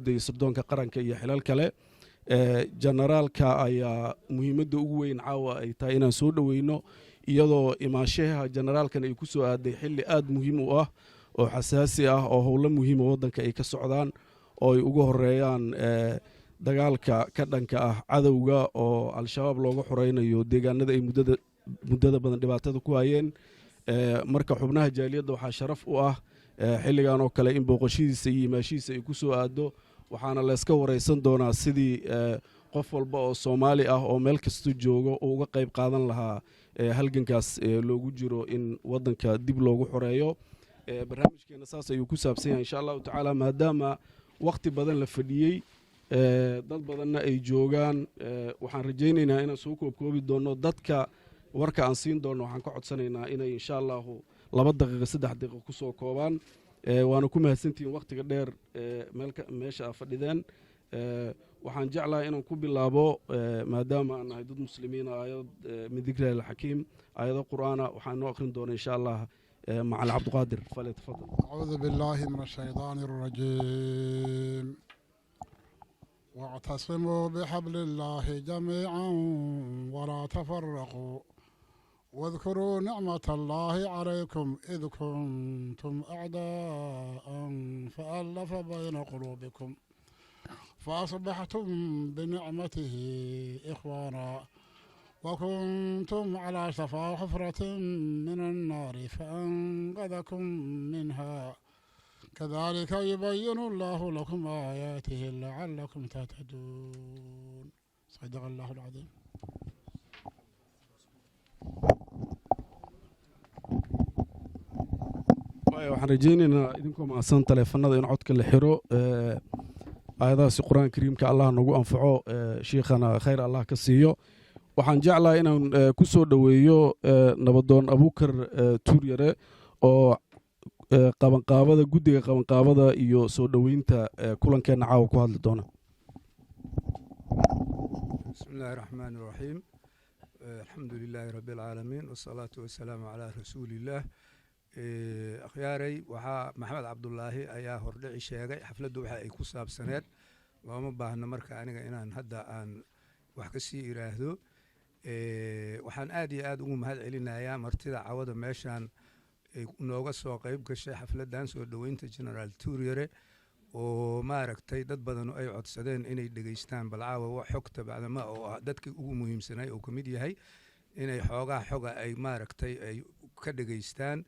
nabadgelyada iyo sirdoonka qaranka iyo xilal kale generaalka ayaa muhiimadda ugu weyn caawa ay tahay inaan soo dhaweyno iyadoo imaashaha generaalkan ay ku soo aaday xilli aad muhiim u ah oo xasaasi ah oo howlo muhiima waddanka ay ka socdaan oo ay ugu horeeyaan dagaalka ka dhanka ah cadowga oo al-shabaab looga xoreynayo deegaanada ay muddada badan dhibaatada ku hayeen marka xubnaha jaaliyadda waxaa sharaf u ah xilligan oo kale in booqashadiisa iyo imaashihiisa ay ku soo aado waxaana layska waraysan doonaa sidii qof walba oo Soomaali ah oo meel kasta joogo oo uga qayb qaadan lahaa halgankaas loogu jiro in waddanka dib loogu xoreeyo barnaamijkeena saas ayuu ku saabsan yahay insha Allah tacaala maadaama waqti badan la fadhiyay dad badanna ay joogaan waxaan rajaynaynaa inaan soo koobkoobi doono dadka warka aan siin doono waxaan ka codsanaynaa inay insha Allah 2 daqiiqo 3 daqiiqo ku soo koobaan waana ku mahadsantihiin waqtiga dheer meesha fadhideen waxaan jeclahay inaan ku bilaabo maadaama aan nahay dad muslimiin aayad min dhikri al-hakim aayado quraana waxaan noo akhrin doonaa insha Allah مع عبد القادر فليتفضل. أعوذ بالله من الشيطان الرجيم واعتصموا بحبل الله جميعا ولا تفرقوا واذكروا نعمة الله عليكم إذ كنتم أعداء فألف بين قلوبكم فأصبحتم بنعمته إخوانا وكنتم على شفا حفرة من النار فأنقذكم منها كذلك يبين الله لكم آياته لعلكم تهتدون صدق الله العظيم. waxaan rajaynaynaa idinkoo mahadsan taleefanada in codka la xiro aayadahaasi qur-aanka kariimka allah nagu anfaco shiikhana khayr allah ka siiyo waxaan jeclahay inaan ku soo dhoweeyo nabadoon Abuukar Tuuryare oo qabanqaabada guddiga qabanqaabada iyo soo dhoweynta kulankeena caawa ku hadli doona. bismillaahi raxmaani raxiim alxamdulilaahi rabbil caalamiin wassalaatu wassalaamu calaa rasuulillaah akhyaaray waxaa maxamed cabdulaahi ayaa hordhici sheegay xafladdu waxa ay ku saabsaneed looma baahna marka aniga inaan hadda aan wax ka sii iraahdo waxaan aad iyo aad ugu mahad celinayaa martida cawada meeshaan nooga soo qayb gashay xafladan soo dhoweynta General Tuuryare oo maaragtay dad badan ay codsadeen inay dhageystaan balcaawa wax xogta bacdama oo dadkii ugu muhiimsanay oo kamid yahay inay xoga ay maaragtay ay ka dhageystaan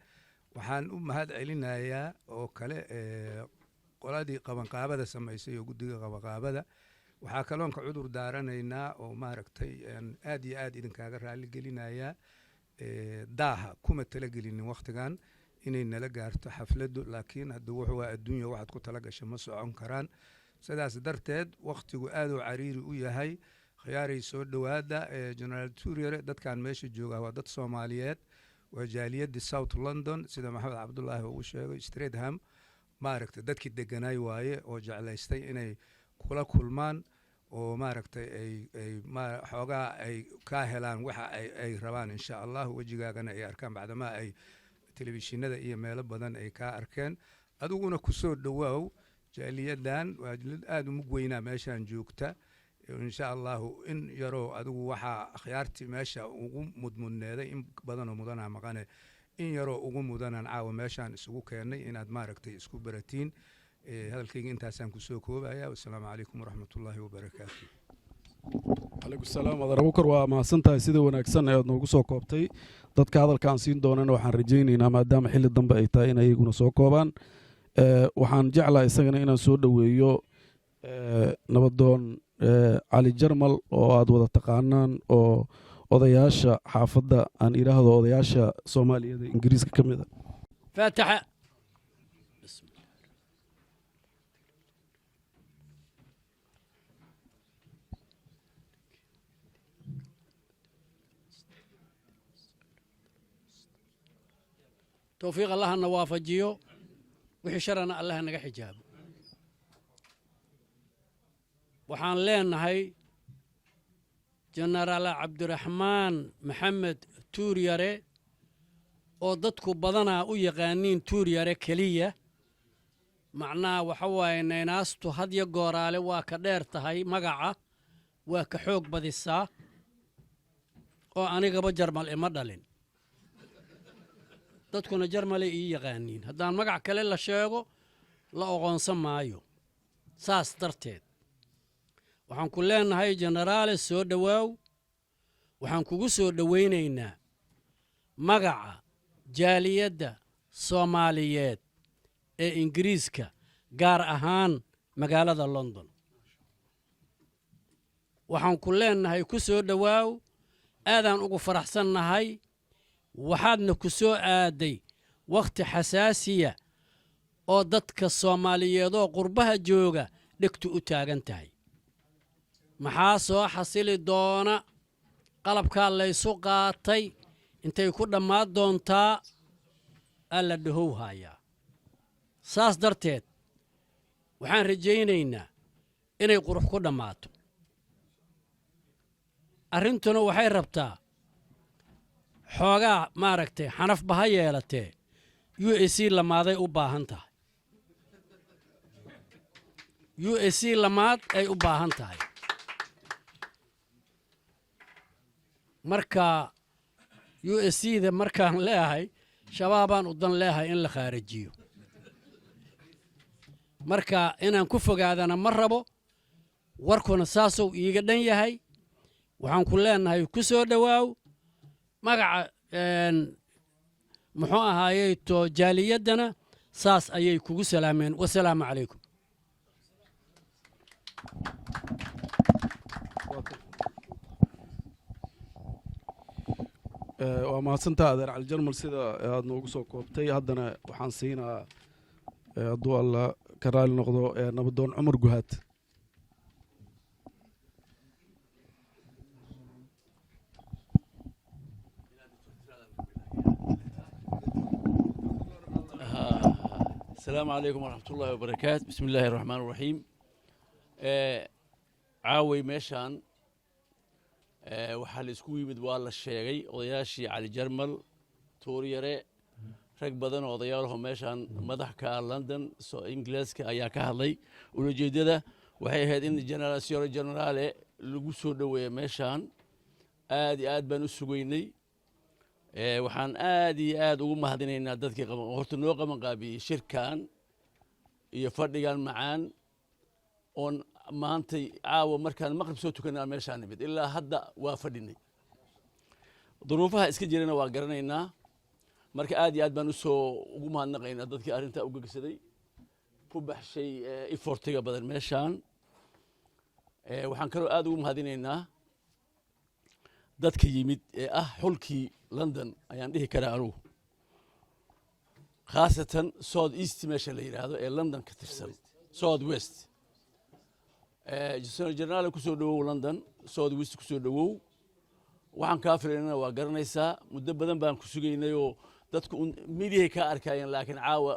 waxaan u mahad celinayaa oo kale qoladii qabanqaabada samaysay oo guddiga qabanqaabada waxaa kaloon ka cudur daaranaynaa oo maaragtay aad iyo aad idinkaaga raali gelinayaa daaha kuma talagelinin waqtigan inay nala gaarto xafladdu laakiin hadda wuxuu waa adduunya waxaad ku tala gashay ma socon karaan sidaas darteed waqtigu aad u cariiri u yahay khiyaaray soo dhowaada General Tuuryare dadkan meesha jooga waa dad Soomaaliyeed waa jaaliyadda South London sida Maxamed Cabdullaahi uu sheegay Streatham maaragtay dadkii deganay waaye oo jeclaystay inay kula kulmaan oo maaragtay ay xoogaa ay ka helaan waxa ay rabaan insha Allah wajigaagana ay arkaan bacdama ay telefishinada iyo meelo badan ay ka arkeen adiguna ku soo dhawaaw jaaliyadan waa aad u mugweynaa meeshaan joogta insha Allah in yaro adigu waxa khiyaartii meesha ugu mudmudneeday in badan oo mudana maqane in yaro ugu mudanan caawa meeshaan isugu keenay inaad maaragtay isku baratiin hadalkayga intaasaan ku soo koobaya wassalaamu calaykum waraxmatullaahi wabarakaatuh. calaykum salaam wadar Abuukar waa mahadsantahay sida wanaagsan ee aad noogu soo koobtay dadka hadalka aan siin doonana waxaan rajaynaynaa maadaama xilli dambe ay tahay inay iyaguna soo koobaan waxaan jeclahay isagana inaan soo dhoweeyo nabadoon cali jarmal oo aad wada taqaanaan oo odayaasha xaafadda aan iraahdo odayaasha Soomaaliyeed ee Ingiriiska ka mid ah faataxa توفيق الله النوافجيو وحشرنا الله نجا حجاب وحان لين هاي جنرال عبد الرحمن محمد Tuuryare oo dadku badana u yaqaaniin Tuuryare kaliya macnaha waxa waaye naynaastu had iyo gooraale waa ka dheer tahay magaca waa ka xoog badisaa oo anigaba jarmal ima dhalin dadkuna jarmale ii yaqaaniin haddaan magac kale la sheego la oqoonsan maayo saas darteed waxaan ku leenahay jenaraale soo dhowaaw waxaan kugu soo dhowaynaynaa magaca jaaliyadda soomaaliyeed ee ingiriiska gaar ahaan magaalada london waxaan ku leenahay ku soo dhowaaw aadaan ugu faraxsannahay waxaadna ku soo aaday wakhti xasaasiya oo dadka soomaaliyeed oo qurbaha jooga dhegtu u taagan tahay maxaa soo xasili doona qalabkaa laysu qaatay intay ku dhammaan doontaa alla dhahow haayaa saas darteed waxaan rajaynaynaa inay qurux ku dhammaato arrintuna waxay rabtaa xoogaa maaragtay xanafba ha yeelatee u s c lamaaday u baahan tahay u s c lamaad ay u baahan tahay marka u s c da markaan leeyahay shabaabaan u dan leeyahay in la khaarijiyo marka inaan ku fogaadana ma rabo warkuna saasuu iiga dhan yahay waxaan ku leenahay ku soo dhowaaw magaca muxuu ahaayey to jaaliyaddana saas ayay kugu salaameen wasalaamu calaykum waa mahadsantaa adeer cali jarmal sida aad noogu soo koobtay haddana waxaan siinaa hadduu alla ka raali noqdo nabadoon cumar guhaad السلام عليكم ورحمة الله وبركاته بسم الله الرحمن الرحيم عاوي ميشان waxaa la isku yimid waa la sheegay odayaashii cali jarmal tuuryare rag badan oo odayaalaho meeshaan madax ka ah london ingiliiska ayaa ka hadlay ulajeedada waxay ahayd in generaasiyoone generaale lagu soo dhoweeya meeshaan aad iyo aad baan u sugaynay waxaan aad iyo aad ugu mahadinaynaa dadkii horta noo qaban qaabiyey shirkan iyo fadhigan macaan oon maantay caawa markaan maqrib soo tukanaa meeshaan nimid ilaa hadda waa fadhinay duruufaha iska jirana waa garanaynaa marka aad iyo aad baan ugu mahadnaqaynaa dadkii arrintaa u gegsaday ku baxshay ifortiga badan meeshaan waxaan kaloo aad ugu mahadinaynaa dadka yimid ee ah xulkii london ayaan dhihi karaa anugu khaasatan south east meesha la yidhaahdo ee london ka tirsan south west generaal kusoo dhowow london south west kusoo dhowow waxaan kaa filaynana waa garanaysaa muddo badan baan ku sugaynay oo dadku midiyahay kaa arkayeen laakiin caawa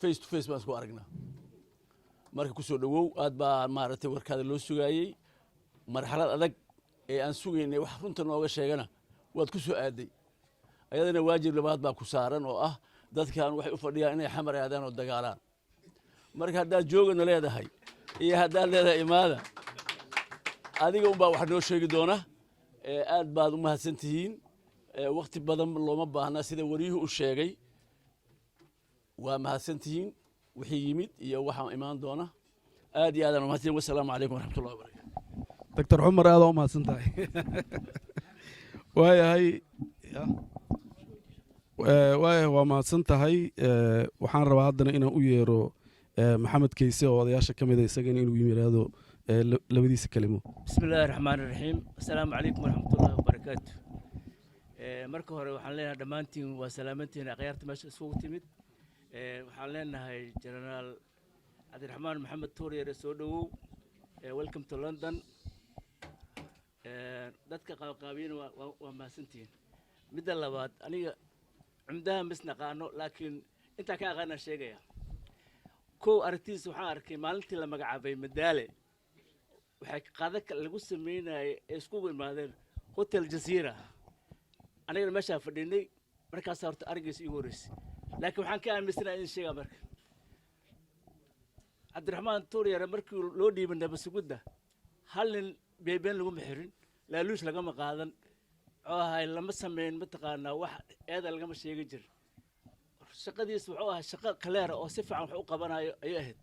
face to face baan isku aragnaa marka kusoo dhowow aad baa maaragtay warkaada loo sugaayey marxalad adag ee aan sugaynay wax runta nooga sheegana waad ku soo aaday ayadana waajib labaad baa ku saaran oo ah dadkan waxay u fadhiyaan inay xamar aadaan oo dagaalaan marka haddaad joogana leedahay iyo haddaad leedahay imaada adiga unbaa wax noo sheegi doona aad baad u mahadsan tihiin wakti badan looma baahna sida wariyuhu u sheegay waa mahadsan tihiin wixii yimid iyo waxaan imaan doona aad iyo aadaan umahadsan wasalaamu calaykum waraxmatullahi wabarakatu doctor cumar aad u mahadsan tahay waayahay waa mahadsan tahay waxaan rabaa haddana inaan u yeero maxamed kayse oo odayaasha ka mid a isagana inuu yimiraado labadiisa kelimo بسم الله الرحمن الرحيم السلام عليكم ورحمة الله وبركاته marka hore waxaan leenahay dhamaantiin waa salaamantiin aqyaarta meesha isugu timid waxaan leenahay generaal cabdiraxmaan maxamed tuuryare soo dhowow welcome to london dadka qaabqaabiyana waa mahadsantihiin midda labaad aniga cumdaha mis naqaano laakiin intaa ka aqaanaa sheegaya kow aragtidiisa waxaan arkay maalintii la magacaabay madaale waxay qaada lagu sameynayay ee iskugu imaadeen hotel jazeera anigana meeshaa fadhinay markaas horta araggiisa iigu horreysay laakiin waxaan ka aaminsanahay in sheegaa marka cabdiraxmaan tuuryare markii loo dhiibay nabasugudda hal nin beebeen laguma xirin laaluush lagama qaadan wuxuu ahay lama samayn mataqaanaa wax eeda lagama sheegi jirin shaqadiis wuxuu ahaa shaqo kaleera oo si fiican wax u qabanayo ayay ahayd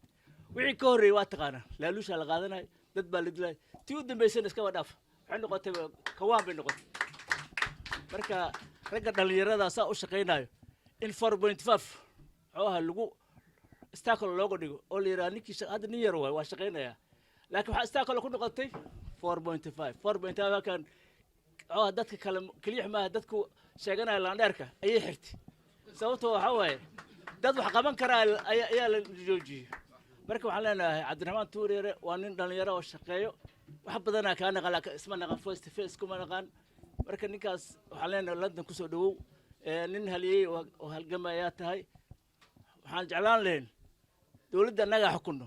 wixii ka horreeyey waa taqaanaa laaluushaa la qaadanayo dad baa la dilay tii u dambaysana iskaba dhaaf waxay noqotay kawaan bay noqotay marka ragga dhallinyarada saa u shaqaynayo in 4.5 wuxuu ahaa lagu istaakol looga dhigo oo la yidhaha ninkii hadda nin yar waay waa shaqaynayaa laakiin waxaa istaakol ku noqotay 4.5 halkan dadka kale keliya maaha dadku sheeganaya laandheerka ayay xirtay sababtoo waxaa waaye dad wax qaban karaa ayaa la joojiyey marka waxaan leenahay cabdiraxmaan tuuryare waa nin dhallinyaro oo shaqeeyo wax badanaa kaa naqan laakiin isma naqan face to face kuma naqan marka ninkaas waxaan leenahay London kusoo dhawow nin haliyey oo halgamayaa tahay waxaan jeclaan lahayn dowladda annaga xukunno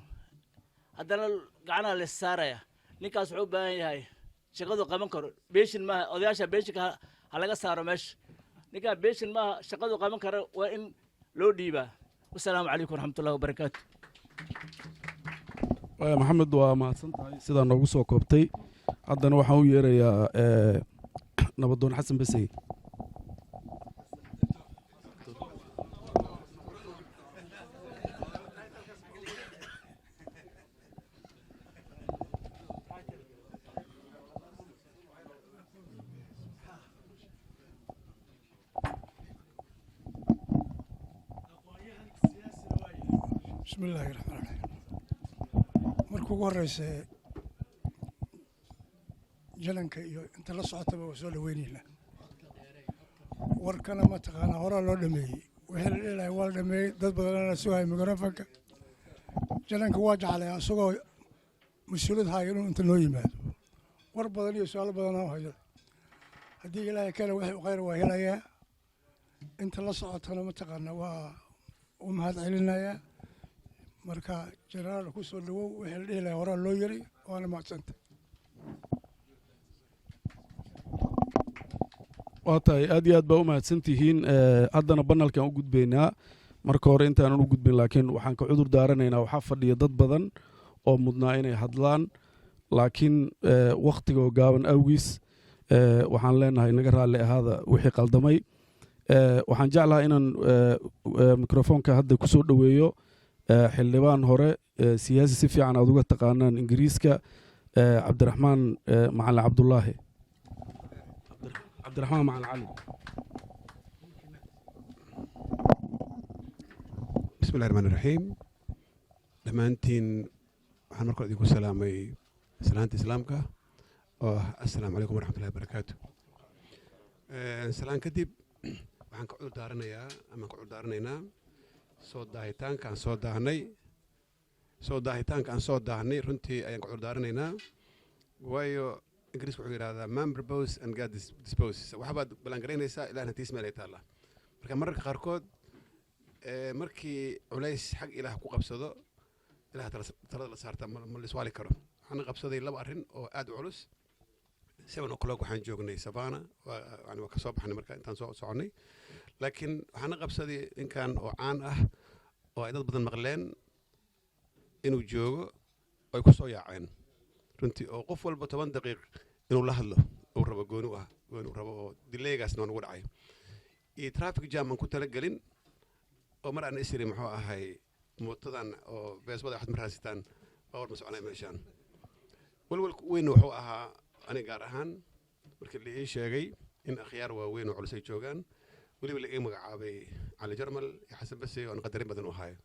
haddana gacanaha la saaraya ninkaas wuxuu u baahan yahay shaqadu qaban karo beeshin maaha odayaasha beeshinka ha laga saaro meesha ninkaa beeshin maaha shaqadu qaban kara waa in loo dhiibaa wasalaamu calaykum waraxmatullahi wabarakaatu maxamed waa mahadsan tahay sidaa noogu soo koobtay haddana waxaan u yeerayaa nabadoon xasan basey بسم الله الرحمن الرحيم markuu ugu horreysay jalanka iyo inta la socotaba waa soo dhaweynayna warkana mataqaanaa horaa loo dhameeyey wixii la dhilahay waa la dhameeyey dad badanana sugaya mikrofonka jalanka waa jeclay asagoo mas-uuliyad haya inuu inta noo yimaado war badan iyo su-aalo badanaa u hayo haddii ilaahay kale wixii khayr waa helayaa inta la socotana mataqaanaa waa u mahad celinayaa marka jenaraal ku soo dhawow wixii la dhihi lahaa horaa loo yiri waana mahadsanta waa tahay aad iyo aad baa u mahadsan tihiin haddana banalkan u gudbaynaa marka hore intaanan u gudbin laakiin waxaan ka cudur daaranaynaa waxaa fadhiya dad badan oo mudnaa inay hadlaan laakiin wakhtiga oo gaaban awgiis waxaan leenahay naga raalli ahaada wixii qaldamay waxaan jeclahaa inaan mikrofoonka hadda ku soo dhoweeyo xildhibaan hore siyaasi si fiican aad uga taqaanaan ingiriiska cabdiraxmaan macalin cabdulaahi cabdiraxmaan macalin cali بسم الله الرحمن الرحيم دمانتين waxaan markale idinku salaamay salaanta islaamka oo assalaamu calaykum waraxmatullahi wabarakaatu salaan kadib waxaan ka cudur daaranayaa ama ka cudur daaranaynaa soo daahitaanka aan soo daahnay runtii ayaan ka cudur daaranaynaa waayo ingiriisku wuxuu yidhahdaa man propose and God dispose waxbaad ballaangaraynaysaa ilaahna tiis meel ay taallaa marka mararka qaarkood markii culays xag ilaah ku qabsado ilaah talada la saarta ma liswaali karo waxaan qabsaday laba arrin oo aad u culus 7 o'clock waxaan joognay Savannah waa ka soo baxnay marka intaan soo soconnay laakiin waxaan qabsaday ninkan oo caan ah oo ay dad badan maqleen inuu joogo ay ku soo yaaceen runtii oo qof walba 10 daqiiq inuu la hadlo oo rabo gooni u rabo oo dileegaasna nagu dhacay iyo traffic jam aan ku talagelin oo mar aan isiri muxuu ahay mootadan oo beesbada waxaad marhaasitaan bawar ma soconay meeshaan walwalku weyn wuxuu ahaa aniga gaar ahaan markii la ii sheegay in akhyaar waaweyn oo culus ay joogaan weliba la ii magacaabay cali jarmal iyo xasan basey oo aan qadarin badan u hayo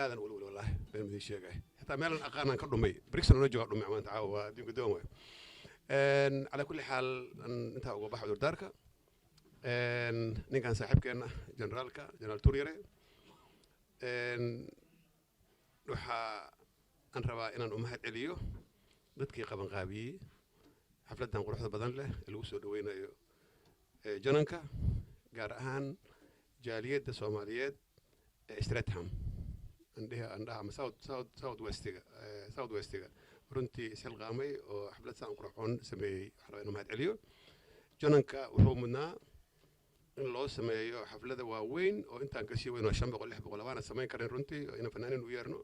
aadan walwal wallaahi been midii sheegay xitaa meelan aqaanaan ka dhumay brixon oo jooga dhumay maanta caawa waa adduunka doon waay calaa kulli xaal intaa uga baxa cudurdaarka ninkan saaxiibkeenna jenaraal tuuryare waxaa aan rabaa inaan u mahad celiyo dadkii qabanqaabiyey xafladdan quruxda badan leh ee lagu soo dhaweynayo jananka gaar ahaan jaaliyadda soomaaliyeed ee Streatham andhaha ama south westiga runtii isxilqaamay oo xaflad saan qurxoon sameeyey waxaa rabaa inuu mahad celiyo jananka wuxuu mudnaa in loo sameeyo xaflada waaweyn oo intaan ka sii weyn waa 500 600 waana samayn kareen runtii oo ina fanaanin u yeerno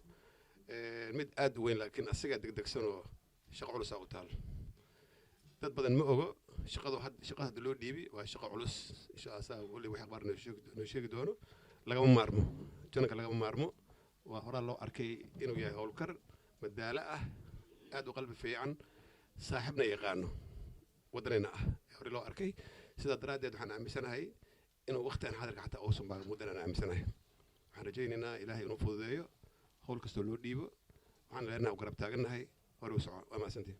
mid aad u weyn laakiin asagaa degdegsan oo shaqo culus u taal dad badan ma ogo shaqada hadda loo dhiibi waa shaqo culus insha Allah wali wax akhbaar noo sheegi doono lagama maarmo janka lagama maarmo waa hore loo arkay inuu yahay howlkar madaala ah aad u qalbi fiican saaxibna yaqaano wadanina ah hore loo arkay sida daraadeed waxaan aaminsanahay inuu waqtigan xadirka xataa uusan baa mudana aaminsanahay waxaan rajaynaynaa ilaahay inuu fududeeyo howl kasta loo dhiibo waxaan leenahay garab taaganahay hore u soco waa maasantii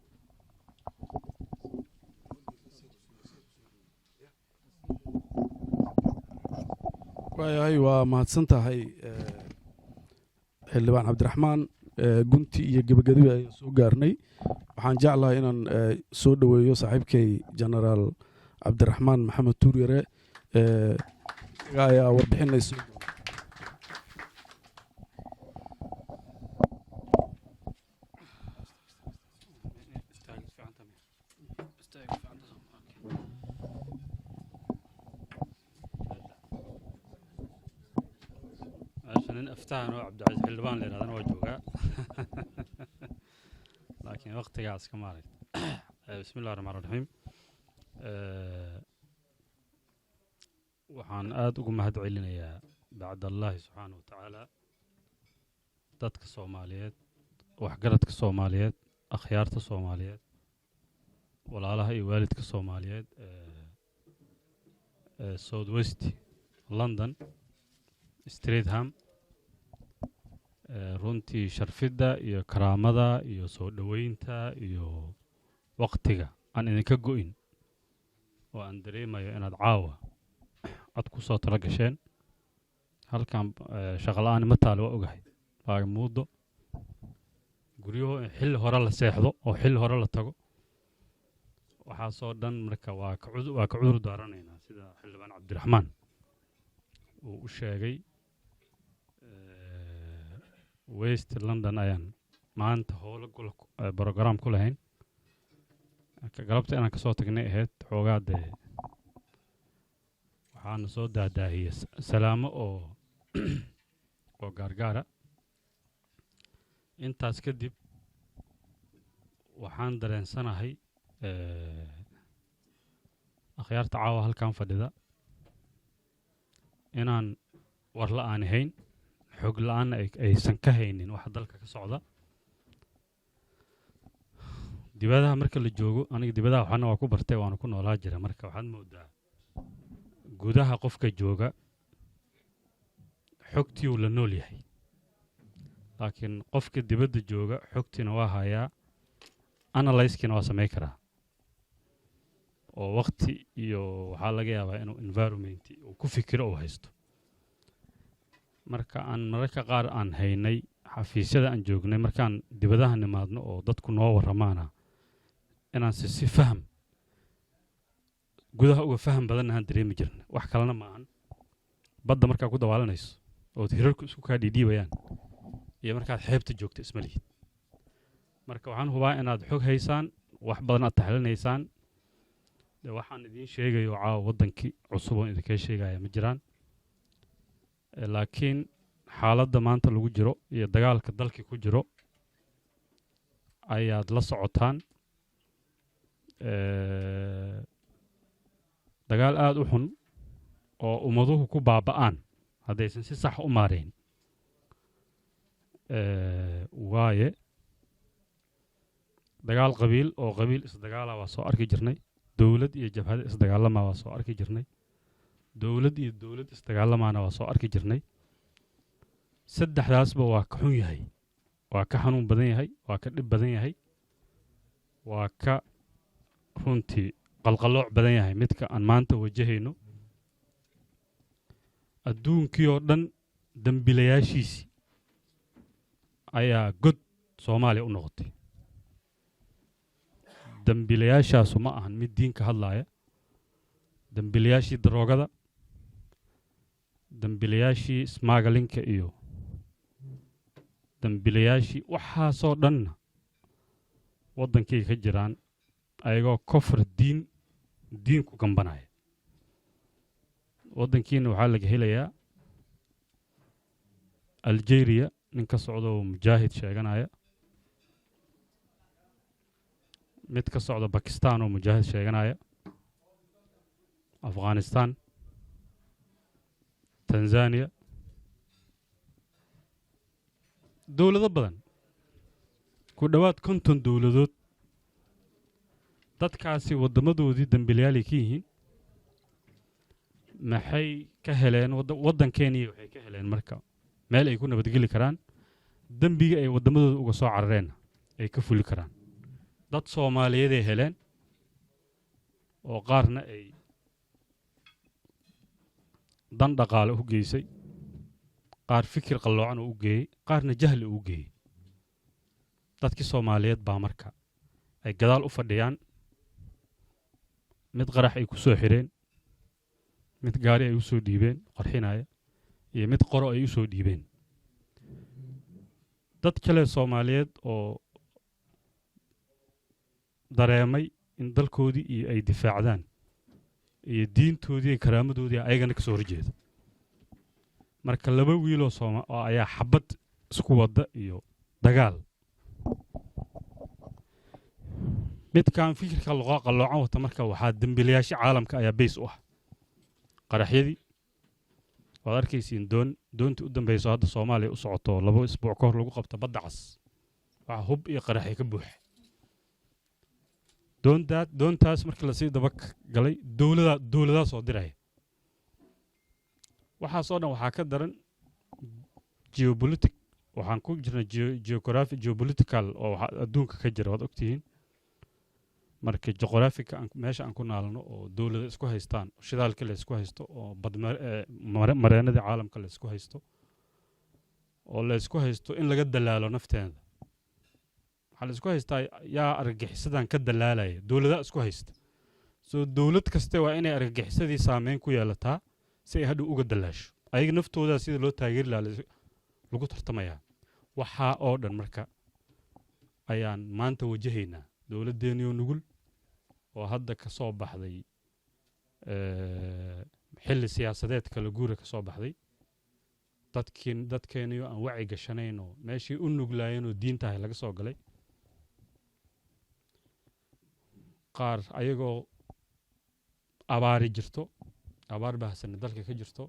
waayahay waa mahadsan tahay xildhibaan cabdiraxmaan gunti iyo gebagabadii ayaan soo gaarnay waxaan jeclahay inaan soo dhoweeyo saaxiibkay genaraal cabdiraxmaan maxamed tuuryare ayaa warbixinayso افتان وعبد العزيز حلبان لأن هذا وجهه لكن وقت قاعد كمالك بسم الله الرحمن الرحيم وحان آد وقم علينا يا بعد الله سبحانه وتعالى dadka Soomaaliyeed waxgaradka Soomaaliyeed akhyaarta Soomaaliyeed walaalaha iyo waalidka Soomaaliyeed South West London Streatham runtii sharfida iyo karaamada iyo soo dhaweynta iyo waqtiga aan idinka go'in oo aan dareemayo inaad caawa cod ku soo tala gasheen halkan shaqo la'aan ma taalo waa ogahay baa muudo guryaho xil hore la seexdo oo xil hore la tago waxa soo dhan marka waa ka cudur daaranaynaa sida xildhibaan Cabdiraxmaan uu u sheegay West London ayaan maanta howlo program ku lahayn ka galabta inaan ka soo tagnay ahayd xoogaade waxaan soo daadaahiyay salaamo oo gaargaara intaas kadib waxaan dareensanahay akhyaarta caawa halkan fadhida inaan war la'aan ahayn xog la'aan aysan ka haynin waxa dalka ka socda dibadaha marka la joogo aniga dibadaha waxana waa ku bartay waana ku noolaa jira marka waxaad moodaa gudaha qofka jooga xogtii uu la nool yahay laakiin qofka dibadda jooga xogtiina waa hayaa analyze-kiina waa samayn karaa oo waqti iyo waxaa laga yaabaa inuu environment uu ku fikiro uu haysto marka aan mararka qaar aan haynay xafiisyada aan joognay markaan dibadaha nimaadno oo dadku noo warramaana inaan si faham gudaha uga faham badan aan dareemi jirnay wax kalena ma ahan badda markaa ku dawaalanayso oo hirarku isku kaa dhiidhiibayaan iyo markaad xeebta joogto isma lihid marka waxaan hubaa inaad xog haysaan wax badan aad taxlinaysaan waxaan idiin sheegayo caawa waddankii cusub oo idinka sheegaya ma jiraan laakiin xaaladda maanta lagu jiro iyo dagaalka dalkii ku jiro ayaad la socotaan dagaal aad u xun oo ummaduhu ku baaba'aan haddaysan si sax u maarayn waaye dagaal qabiil oo qabiil isdagaala waa soo arki jirnay dowlad iyo jabhad isdagaalama waa soo arki jirnay dowlad iyo dowlad isdagaalamaana waa soo arki jirnay saddexdaasba waa ka xun yahay waa ka xanuun badan yahay waa ka dhib badan yahay waa ka runtii qalqalooc badan yahay midka aan maanta wajahayno adduunkii oo dhan dambilayaashiisii ayaa god Soomaaliya u noqotay dambilayaashaasu ma ahan mid diin ka hadlaaya dambilayaashii daroogada dambilayaashii smuggling-ka iyo dambilayaashii waxaasoo dhanna waddankii ka jiraan ayagoo kofar diin ku gambanaya waddankiina waxaa laga helayaa Algeria nin ka socdo mujaahid sheeganaya mid ka socda bakistan oo mujaahid sheeganaya afghanistan tanzania dowlado badan ku dhowaad 50 dowladood dadkaasi wadamadoodii dambiilayaal ka yihiin maxay ka heleen waddankeennii waxay ka heleen marka meel ay ku nabadgeli karaan dambiga ay wadamadooda uga soo carareen ay ka fuli karaan dad Soomaaliyeed ay heleen oo qaarna ay dan dhaqaale u geysay qaar fikir qalloocan u geeyay qaarna jahli u geeyay dadkii Soomaaliyeed baa marka ay gadaal u fadhiyaan mid qarax ay ku soo xireen mid gaari ay u soo dhiibeen qarxinaya iyo mid qoro ay u soo dhiibeen dad kale Soomaaliyeed oo dareemay in dalkoodii iyo ay difaacdaan iyo diintoodii iyo karaamadoodii ayagana ka soo horjeeda marka laba wiil oo ayaa xabad isku wada iyo dagaal midkaan fikirka qalloocan wata marka waxaa dambiilayaasha caalamka ayaa base u ah qaraxyadii waad arkaysiin doontii u dambayso hadda Soomaaliya u socoto 2 isbuuc ka hor lagu qabto badda cas waxa hub iyo qaraxyo ka buux doontaas markii la sii daba galay dowladaha soo diray waxaa soo dhan waxaa ka daran geopolitics waxaan ku jirnaa geopolitical oo adduunka ka jira waad ogtihiin marka geographic meesha aan ku naalno oo dawladda isku haystaan shidaalka la isku haysto oo mareenada caalamka la isku haysto oo la isku haysto in laga dalaalo nafteeda waxa la isku haystaa yaa argagixisadan ka dalaalaya dawladda isku haysta soo dawlad kaste waa inay argagixisadii saameyn ku yeelataa si ay hadhow uga dalaasho ayaga naftooda sida loo taageeri lahaa lagu tartamayaa waxa oo dhan marka ayaan maanta wajahaynaa dawladdeeniyo nugul oo hadda ka soo baxday xilli siyaasadeed kala guura ka soo baxday dadkeeniyo aan wacyi gashanayn oo meeshii u nuglaayeen oo diintahay laga soo galay qaar ayagoo abaari jirto abaar baahsan dalka ka jirto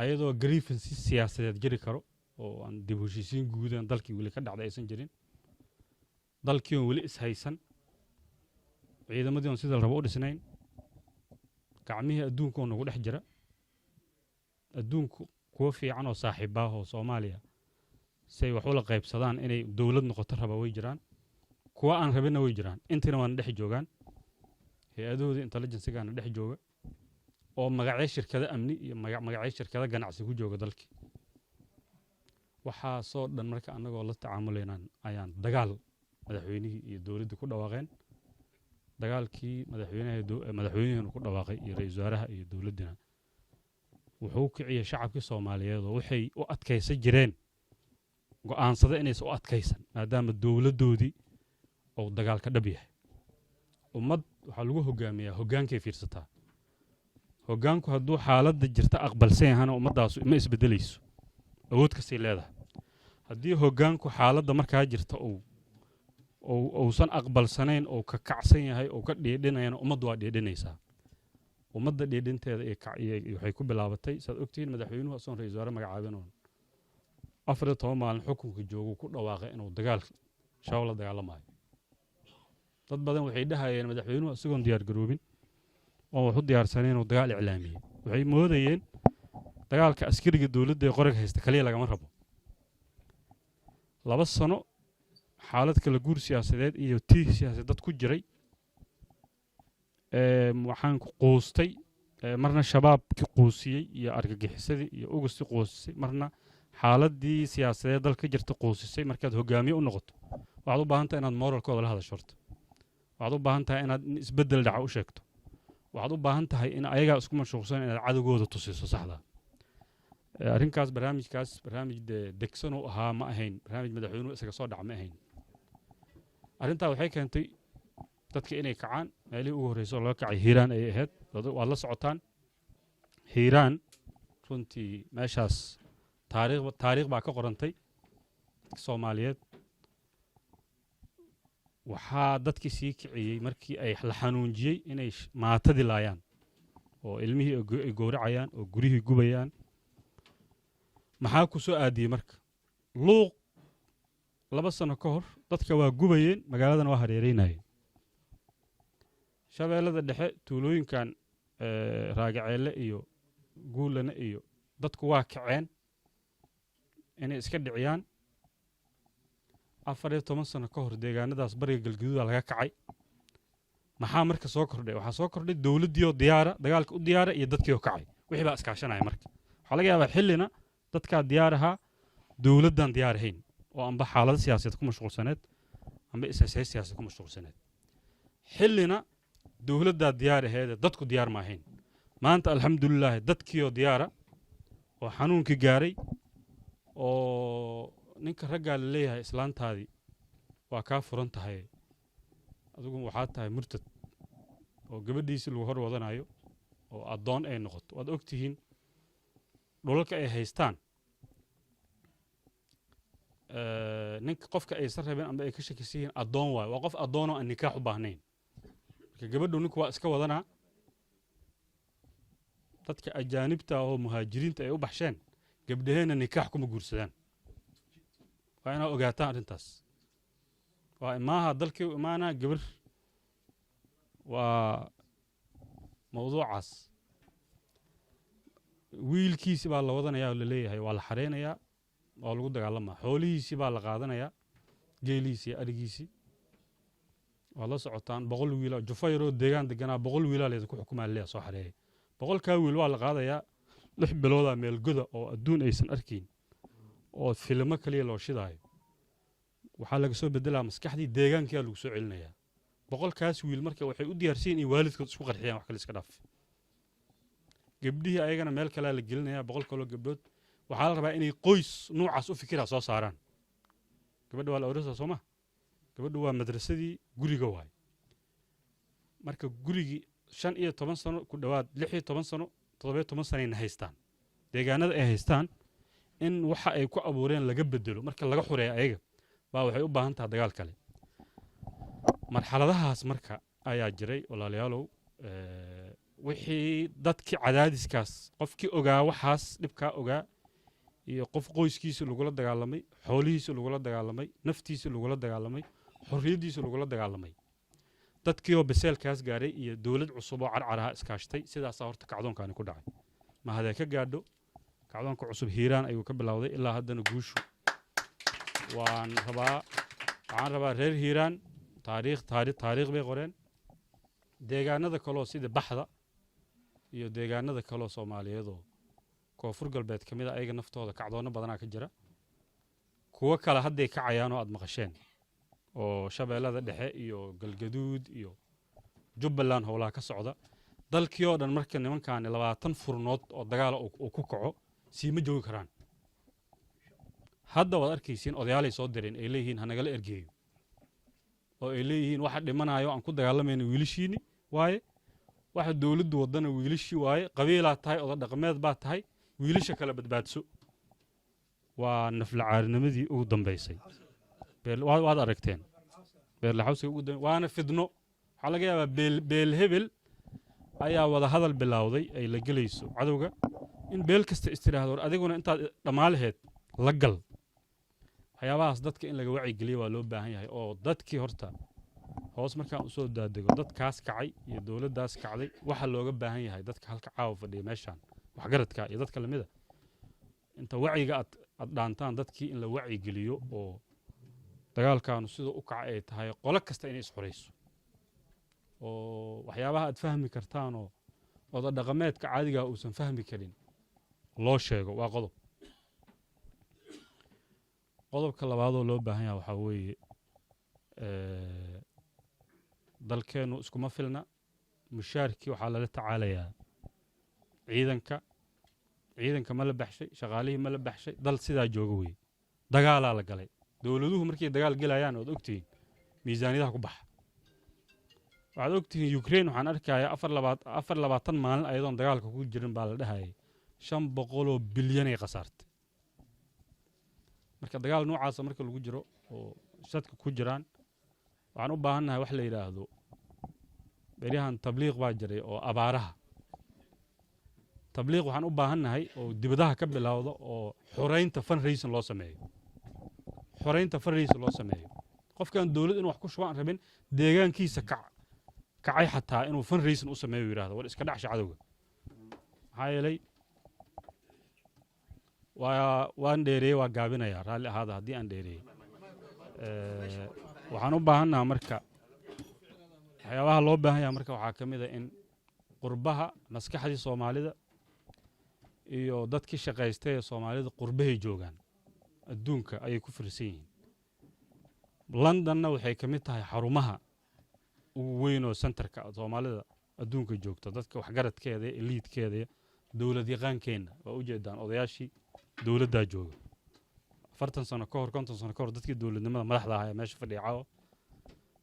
ayadoo grievance siyaasadeed jiri karo oo aan dib u heshiisiin guud aan dalkii weli ka dhacday aysan jirin dalkii weli is haysan ciidamadii oo sida la rabo u dhisnayn gacmihii adduunka oo nagu dhex jira adduunku kuwa fiican oo saaxiib ah oo Soomaaliya say wax ula qaybsadaan inay dawlad noqoto raba way jiraan kuwa aan rabina way jiraan intina waan dhex joogan hay'adooda intelligence-gaana dhex jooga oo magacyo shirkado amni iyo magacyo shirkado ganacsi ku jooga dalkii waxa soo dhan marka anagoo la tacaamuleynaan ayaan dagaal madaxweynihii iyo dawladda ku dhawaaqeen dagaalkii madaxweynaha ku dhawaaqay iyo ra'iisul wasaaraha iyo dawladda wuxuu kiciyay shacabka Soomaaliyeed oo waxay u adkaysan jireen go'aansada inay u adkaysan maadaama dawladdoodii oo dagaal ka dhab yahay ummad waxa lagu hogaamiyaa hogaankay fiirsataa hogaanku hadduu xaaladda jirta aqbalsan yahay ummadaas ma isbedelayso awood ka sii leedahay haddii hogaanku xaaladda markaa jirta uusan aqbalsanayn oo ka kacsan yahay oo ka dheedhinayna ummaddu waa dheedhinaysaa ummadda dheedhinteeda waxay ku bilaabatay saad ogtihiin madaxweynuhu asoon ra'iisul wasaare magacaabin 14 maalin xukunka joogo ku dhawaaqay inuu dagaal shawla dagaalamayo dad badan waxay dhahayeen madaxweynuhu isagoon diyaar garoobin oo wuxuu diyaarsanay inuu dagaal iclaamiyo waxay moodayeen dagaalka askariga dawladda ee qoraga haysta kaliya lagama rabo 2 sano xaalad kala guur siyaasadeed iyo tii siyaasadeed ku jiray waxaan ku qoostay marna shabaabki qoosiyay iyo argagixisadii iyo ugusti qoosisay marna xaaladii siyaasadeed dalka jirta qoosisay markaad hogaamiye u noqoto waxaad u baahan tahay inaad moralkooda la hadasho waxaad u baahan tahay inaad isbedel dhaca u sheegto waxaad u baahan tahay in ayaga isku mashquulsan inaad cadawgooda tusiso saxda arrinkaas barnaamij degsan oo ahaa ma ahayn barnaamij madaxweynuhu isaga soo dhac ma ahayn arrintaa waxay keentay dadka inay kacaan meelihii ugu horreysay oo laga kacay hiiraan ay ahayd waad la socotaan hiiraan runtii meeshaas taariikh baa ka qorantay Soomaaliyeed waxaa dadkii sii kiciyey markii ay la xanuunjiyey inay maatadi laayaan oo ilmihii ay gowracayaan oo gurihii gubayaan maxaa ku soo aadiyey marka luuq 2 sano ka hor dadka waa gubayeen magaaladana waa hareereynayeen shabeellada dhexe tuulooyinkan raagaceele iyo guulana iyo dadku waa kaceen inay iska dhiciyaan 14 sano ka hor deegaanadaas bariga galgaduud laga kacay maxaa marka soo kordhay waxa soo kordhay dawladdii oo diyaara dagaalka u diyaara iyo dadkii oo kacay wixii baa iskaashanaya marka waxa laga yaabaa xillina dadka diyaaraha dawladdan diyaar ahayn oo amba xaalado siyaasadeed ku mashquulsaneed amba siyaasadeed ku mashquulsaneed xillina dawladda diyaar ahayd dadku diyaar ma ahayn maanta alxamdulillah dadkii oo diyaara oo xanuunkii gaaray oo ninka ragga la leeyahay islaantaadii waa ka furan tahay adigu waxaad tahay murtad oo gabadhiisa lagu hor wadanayo oo adoon ay noqoto waad ogtihiin dhulalka ay haystaan ninka qofka ay sarreebeen amba ay ka shakisiin adoon waay waa qof adoon oo aan nikaax u baahnayn marka gabadhu ninku waa iska wadanaa dadka ajaanibta oo muhaajiriinta ay u baxsheen gabdhaheena nikaax kuma guursadaan waa inaa ogaataan arrintaas waa maaha dalkii imaana gabar waa mawduucaas wiilkiisi baa la wadanayaa oo la leeyahay waa la xareynayaa oo lagu dagaalamaa xoolihiisi baa la qaadanayaa geeliisi arigiisi waa la socotaan 100 wiil oo jufayro deegaan deganaa 100 wiil leeyahay ku xukumaan leeyahay soo xareeyay 100 ka wiil waa la qaadayaa 6 bilooda meel goda oo adduun aysan arkin oo filmo kaliya loo shidaayo waxaa laga soo bedelaa maskaxdii deegaanka lagu soo celinayaa 100 kaas wiil marka waxay u diyaarsiin in waalidkood isku qarxiyaan wax kale iska dhaaf gabdhihii ayagana meel kale la gelinayaa 100 kale gabdhood waxaa la rabaa inay qoys noocaas u fikira soo saaraan gabadha waa la orasa Soomaa gabadhu waa madrasadii guriga waay marka gurigi 15 sano ku dhawaad 16 sano 17 sano ay haystaan deegaanada ay haystaan in waxa ay ku abuureen laga bedelo marka laga xureeyo ayaga baa waxay u baahan tahay dagaal kale marxaladahaas marka ayaa jiray walaalayaalow wixii dadkii cadaadiskaas qofkii ogaa waxaas dhibka ogaa iyo qof qoyskiisa lagu la dagaalamay xoolihiisa lagu la dagaalamay naftiisa lagu la dagaalamay xorriyadiisa lagu la dagaalamay dadkii oo beselkaas gaaray iyo dawlad cusub oo carcaraha iskaashtay sidaas horta kacdoonkaani ku dhacay ma hada ka gaadho kacdoonka cusub hiiraan ayuu ka bilowday ilaa haddana guushu waxaan rabaa reer hiiraan taariikh bay qoreen deegaanada kale oo sida baxda iyo deegaanada kale oo Soomaaliyeed oo koonfur galbeed kamid ah ayaga naftooda kacdoona badanaa ka jira kuwa kale hadday kacayaan oo aad maqasheen oo shabeellada dhexe iyo galgaduud iyo Jubbaland howlaha ka socda dalkii oo dhan marka nimankan 20 furnood oo dagaal oo ku kaco siima joogi karaan hadda waad arkaysiin odayaalay soo direen ay leeyihiin hanagala ergeeyo oo ay leeyihiin waxa dhimanayo aan ku dagaalamayno wiilashiini waaye waxa dawladdu wadana wiilashii waaye qabiilaa tahay oda dhaqameed baa tahay wiilasha kala badbaadso waa naflacaalnimadii ugu dambeysay waad aragteen beerla xawsiga ugu dambeysay waana fidno waxa laga yaabaa beel hebel ayaa wada hadal bilowday ay la gelayso cadowga in beel kasta istiraahdo adiguna intaad dhamaalaheed la gal waxyaabahaas dadka in laga wacyi geliyo waa loo baahan yahay oo dadkii horta hoos markaan u soo daadego dadkaas kacay iyo dawladdaas kacday waxa looga baahan yahay dadka halka caawa fadhiya meeshaan waxgaradka iyo dadka lamida inta wacyiga aad dhaantaan dadkii in la wacyi geliyo oo dagaalkaanu sida u kacay ay tahay qolo kasta inay isxoreyso oo waxyaabaha aad fahmi kartaan oo oda dhaqameedka caadiga uusan fahmi karin loo sheego waa qodobka labaad oo loo baahan yahay waxa weeye dalkeenu iskuma filna mushaarkii waxaa lala tacaalayaa ciidanka ma la baxshay shaqaalihii ma la baxshay dal sidaa jooga weeye dagaalaa la galay dawladuhu markay dagaal gelayaan ood ogtihiin miisaaniyadaha ku baxa waxaad ogtihiin Ukraine waxaan arkayaa 24 maalin ayadoon dagaalka ku jirin baa la dhahayay 500 bilyan ay qasaartay marka dagaal noocaasa marka lagu jiro oo shadka ku jiraan waxaan u baahannahay wax la yidhaahdo beryahan tabliiq baa jiray oo abaaraha tabliiq waxaan u baahannahay oo dibadaha ka bilowda oo xoreynta fundraising loo sameeyo qofkan dawlad inuu wax ku shubaan rabin deegaankiisa kacay xataa inuu fundraising u sameeyo yidhaahdo war iska dhacsha cadowga maxaa yeelay waan dheereeyey waa gaabinayaa raalli ahaada haddii aan dheereeyey waxaan u baahannaha marka waxyaabaha loo baahan yaha marka waxaa ka mid a in qurbaha maskaxdii soomaalida iyo dadkii shaqaystay ee soomaalida qurbahay joogaan adduunka ayay ku firsan yihiin londonna waxay ka mid tahay xarumaha ugu weyn oo centerka soomaalida adduunka joogta dadka waxgaradkeeda eliidkeeda dowlad yaqaankeenna waa u jeedaan odayaashii dowladdaa jooga 40 sano ka hor 50 sano ka hor dadkii dowladnimada madaxda ahaa ee meesha fadhiya caawa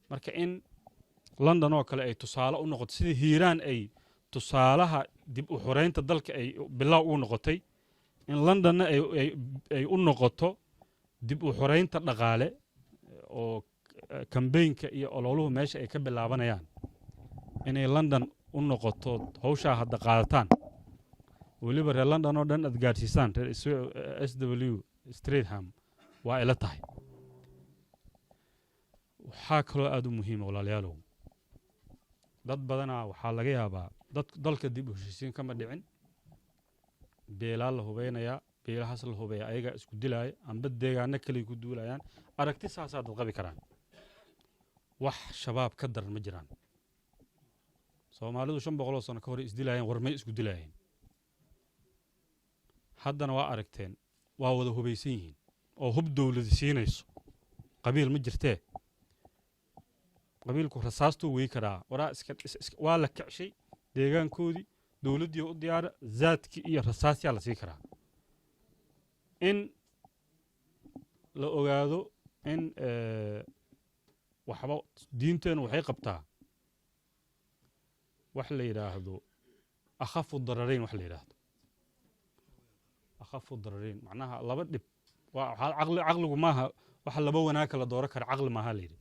marka in london oo kale ay tusaale u noqoto sidii hiiraan ay tusaalaha dib u xoreynta dalka ay bilow u noqotay in londonna ay u noqoto dib u xoreynta dhaqaale oo kambeynka iyo ololuhu meesha ay ka bilaabanayaan inay london u noqoto hawshaa hadda qaadataan weliba reer london oo dhan aad gaadhsiisaan reer SW Streatham waa ila tahay waxaa kaloo aad u muhiima walaalayaalow dad badanaa waxaa laga yaabaa dalka dib u heshiisiin kama dhicin beelaa la hubeynayaa beelahaas la hubeeya ayagaa isku dilaaya amba deegaano kale ku duulayaan aragti saasaa dad qabi karaan wax shabaab ka daran ma jiraan soomaalidu 500 sano ka hor isdilaayeen warmay isku dilaayeen haddana waa aragteen waa wada hubeysan yihiin oo hub dawlad siinayso qabiil ma jirtee qabiilku rasaastuu wey karaa waraa waa la kacshay deegaankoodii dawladdii u diyaara zaadkii iyo rasaasyaa la sii karaa in la ogaado in waxba diinteenu waxay qabtaa wax la yidhaahdo akhafu dararayn wax la yidhaahdo akhafu dararayn macnaha laba dhib waa caqligu maaha waxa laba wanaag kala dooro kara caqli maaha la yidhi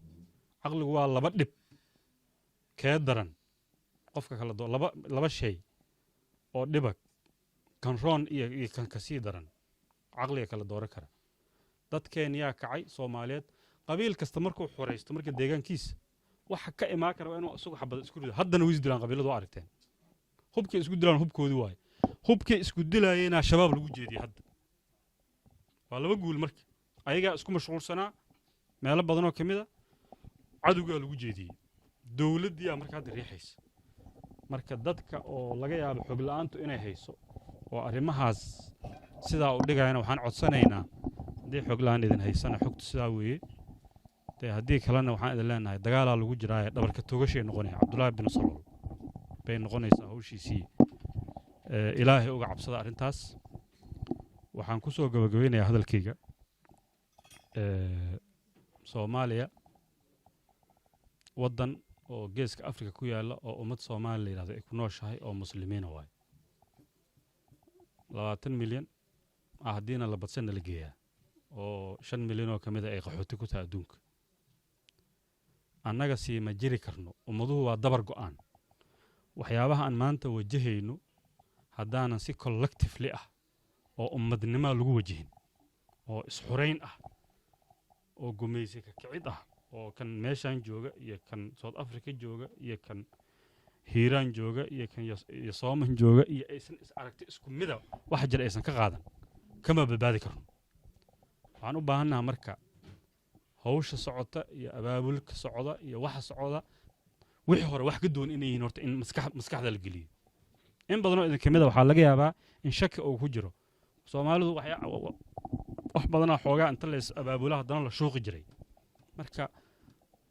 caqligu waa laba dhib kee daran qofka kala doo laba shay oo dhibag kan roon iyo kan kasii daran caqliga kala dooro kara dadkeen yaa kacay Soomaaliyeed qabiil kasta markuu xoreysto marka deegaankiisa waxa ka imaan kara inuu isugu xabad isku rido haddana way isdilaan qabiiladu waa aragteen hubkay isku dilaan hubkoodii waay hubkay isku dilaayeen shabaab lagu jeediyay hadda waa laba guul marka ayaga isku mashquulsanaa meelo badan oo kamid ah cadowga lagu jeediyay dawladii marka hadda riixaysa marka dadka oo laga yaabo xog la'aantu inay hayso oo arrimahaas sidaa u dhigayna waxaan codsanaynaa hadii xog la'aan idin haysana xogtu sidaa weeye haddii kalena waxaan idin leenahay dagaalaa lagu jiraa dhabarka togashay noqonaya Cabdullaahi bin Salool bay noqonaysaa hawshiisii ilaahay uga cabsada arrintaas waxaan ku soo gabagabeynayaa hadalkayga Soomaaliya waddan oo geeska Afrika ku yaala oo ummad Soomaali la yiraahdo ay ku nooshahay oo muslimiin waay 20 milyan haddiina la badsan la geeyaa oo 5 milyan oo kamid ay qaxooti ku tahay adduunka annaga si ma jiri karno ummaduhu waa dabar go'aan waxyaabaha aan maanta wajahayno haddaanan si collectively ah oo ummadnimo lagu wajahin oo isxureyn ah oo gumaysi ka kicid ah oo kan meeshan jooga iyo kan South Africa jooga iyo kan Hiiraan jooga iyo kan Soomaan jooga iyo aysan is aragti isku mid ah wax jir aysan ka qaadan kama badbaadi karno waxaan u baahanahay marka hawsha socota iyo abaabulka socda iyo waxa socda wixii hore wax ka doon inay yihiin horta in maskaxda la geliyo in badan oo idin kamid ah waxa laga yaabaa in shaki uu ku jiro Soomaalidu wax badan oo xoogaa inta la abaabulaha haddana la shuuqi jiray marka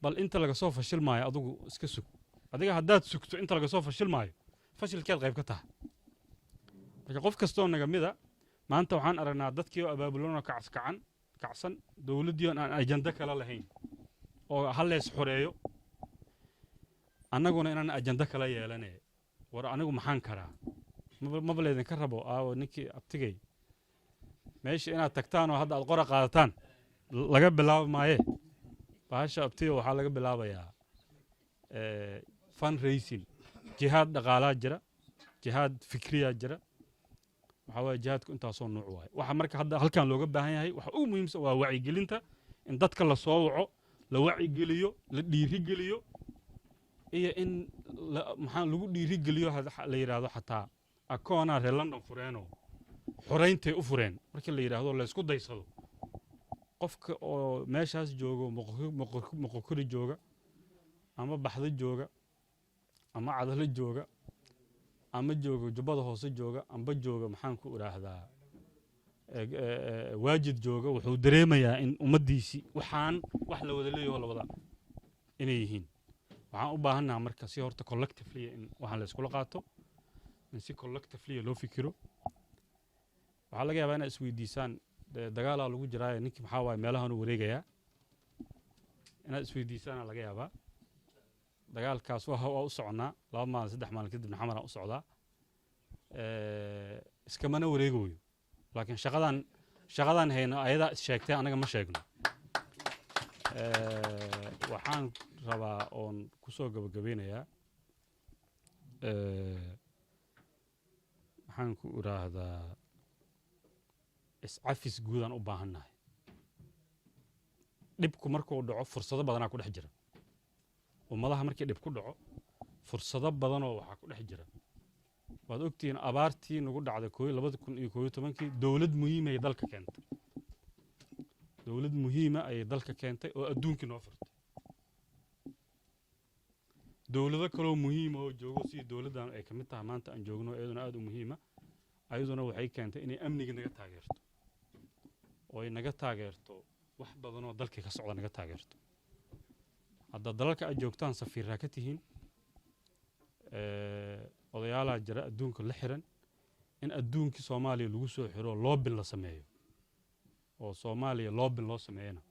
bal inta laga soo fashilmaayo adigu iska sug adiga haddaad sugto inta laga soo fashilmaayo fashilkeed qayb ka tahay marka qof kastoo naga mid ah maanta waxaan aragnaa dadkii oo abaabulana kacsan dawladdii aan ajanda kala lahayn oo hal lees xoreeyo annaguna inaan ajanda kala yeelanay war anigu maxaan karaa ma baleedin ka rabo ninkii abtigay meesha inaad tagtaan oo hadda aad qora qaadataan laga bilaabo maaye bahasha abtiyo waxaa laga bilaabayaa fundraising jihaad dhaqaalaa jira jihaad fikriyaa jira waxaa waaye jihaadku intaasoo nuuc waaye waxa marka hadda halkan looga baahan yahay waxa ugu muhiimsan waa wacyigelinta in dadka la soo waco la wacyigeliyo la dhiirigeliyo iyo in maxaa lagu dhiirigeliyo la yidhaahdo xataa akoonaa reer london fureenoo xorayntay u fureen markii la yidhaahdo laysku daysado qofka oo meeshaas joogo moqokori jooga ama baxdo jooga ama cadalo jooga ama jooga jubbada hoose jooga amba jooga maxaan ku idhaahdaa waajid jooga wuxuu dareemayaa in ummaddiisii waxaan wax la wada leeyaho labada inay yihiin waxaan u baahannaha marka si horta collectively in waxaan la iskula qaato in si collectively loo fikiro waxaa laga yaabaa inaad isweydiisaan dagaalaa lagu jiraaye ninkii maxaa waaye meelahan u wareegayaa inaad isweydiisaana laga yaabaa dagaalkaas waa u soconaa 2 maalin 3 maalin kadibna xamaraan u socdaa iskamana wareegayo laakiin shaqadan hayno ayadaa is sheegtay anaga ma sheegno waxaan rabaa oon ku soo gabagabeynayaa maxaan ku idhaahdaa iscafis guudaan u baahannahay dhibku markuu dhaco fursado badanaa ku dhex jira ummadaha markii dhib ku dhaco fursado badanoo waxaa ku dhex jira waad ogtihiin abaartii nagu dhacday 2011 dowlad muhiim ay dalka keentay dowlad muhiima ay dalka keentay oo adduunkii noo furtay dowlado kaloo muhiima oo joogo sidii dowladdan ay ka mid tahay maanta aan joogno iyaduna aad u muhiima ayaduna waxay keentay inay amniga naga taageerto oo ay naga taageerto wax badanoo dalkii ka socda naga taageerto hadda dalalka aad joogtaan safiirraa ka tihiin odayaalaa jira adduunka la xiran in adduunkii soomaaliya lagu soo xiro loobin la sameeyo oo soomaaliya loobin loo sameeyana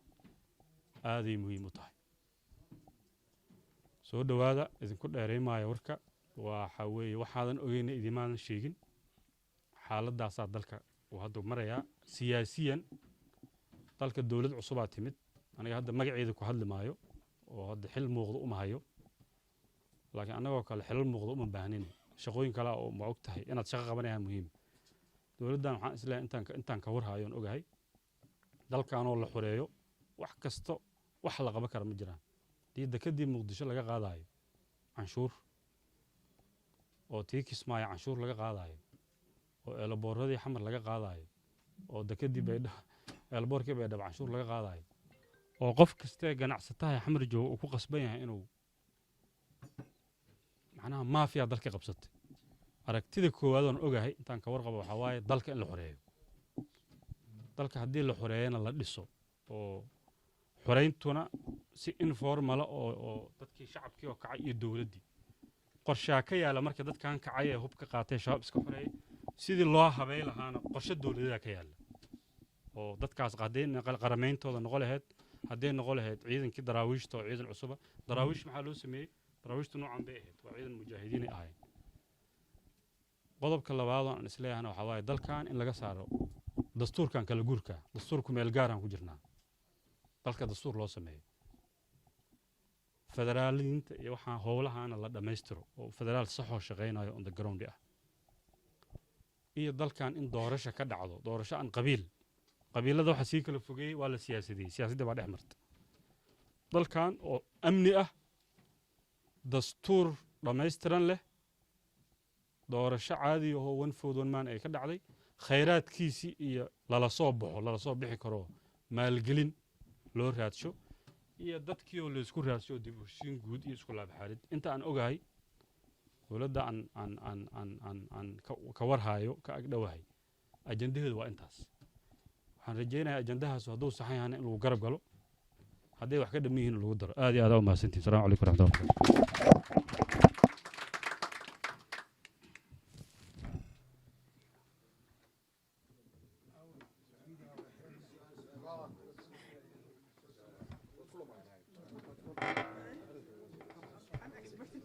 aaday muhiim u tahay soo dhowaada idinku dheeraymaayo warka waxa weeye waxaadan ogeyna idimaadan sheegin xaaladaasaa dalka uu hadda marayaa siyaasiyan dalka dowlad cusubaa timid aniga hadda magaceeda ku hadli maayo oo hadda xil muuqda uma hayo laakiin annagoo kale xilal muuqda uma baahnin shaqooyin kale oo ma og tahay inaad shaqo qabanayaan muhiim dowladdan waxaan isleeyahay intaan ka warhayoon ogahay dalkanoo la xoreeyo wax kasta wax la qaban kara ma jiraan diidda kadib muqdisho laga qaadayo canshuur oo tii kismaayo canshuur laga qaadayo oo eelaboorradii xamar laga qaadayo oo dekadii eelaboorkii baydhab canshuur laga qaadayo oo qof kastee ganacsataha xamar jooga uu ku qasban yahay inuu macnaha maafiya dalka qabsatay aragtida koowaad oon ogahay intaan ka warqabo waxaa waaye dalka in la xoreeyo dalka haddii la xoreeyana la dhiso oo xorayntuna si informala oo dadkii shacabkii oo kacay iyo dowladdii qorshaa ka yaala marka dadkan kacay ee hub ka qaatay shabaab iska xoreeyay sidii loo habay lahaana qorshe dowladeeda ka yaala oo dadkaas qarameyntooda noqo lahayd hadday noqo lahayd ciidankii daraawiishta oo ciidan cusuba daraawiish maxaa loo sameeyey daraawiishtu noocan bay ahayd waa ciidan mujaahidiinay ahayn qodobka labaad oo aan isleeyahana waxaa waaye dalkan in laga saaro dastuurkan kala guurka dastuurku meel gaaraan ku jirnaa dalka dastuur loo sameeyo federaaliyiinta iyo waxaan howlahaana la dhammaystiro oo federaal saxoo shaqaynayo on the ground ah iyo dalkan in doorasho ka dhacdo doorasho aan qabiilada waxa sii kala fogeeyey waa la siyaasadiyey siyaasadda baa dhex marta dalkan oo amni ah dastuur dhammaystiran leh doorasho caadi ahoo one food one man ay ka dhacday khayraadkiisii iyo lala soo bixi karo maalgelin loo raadsho iyo dadkii oo laysku raadsho dib u heshiin guud iyo isku laabxaalid inta aan ogahay dowladda aan ka warhaayo ka agdhowahay ajandaheedu waa intaas waxaan rajaynayaa ajandahaas hadduu saxan yahana in lagu garab galo hadday wax ka dhamman yihiin lagu daro aad iyo aad u mahadsantihin assalamu calaykum waraxmatullahi wabarakatu I'm expecting.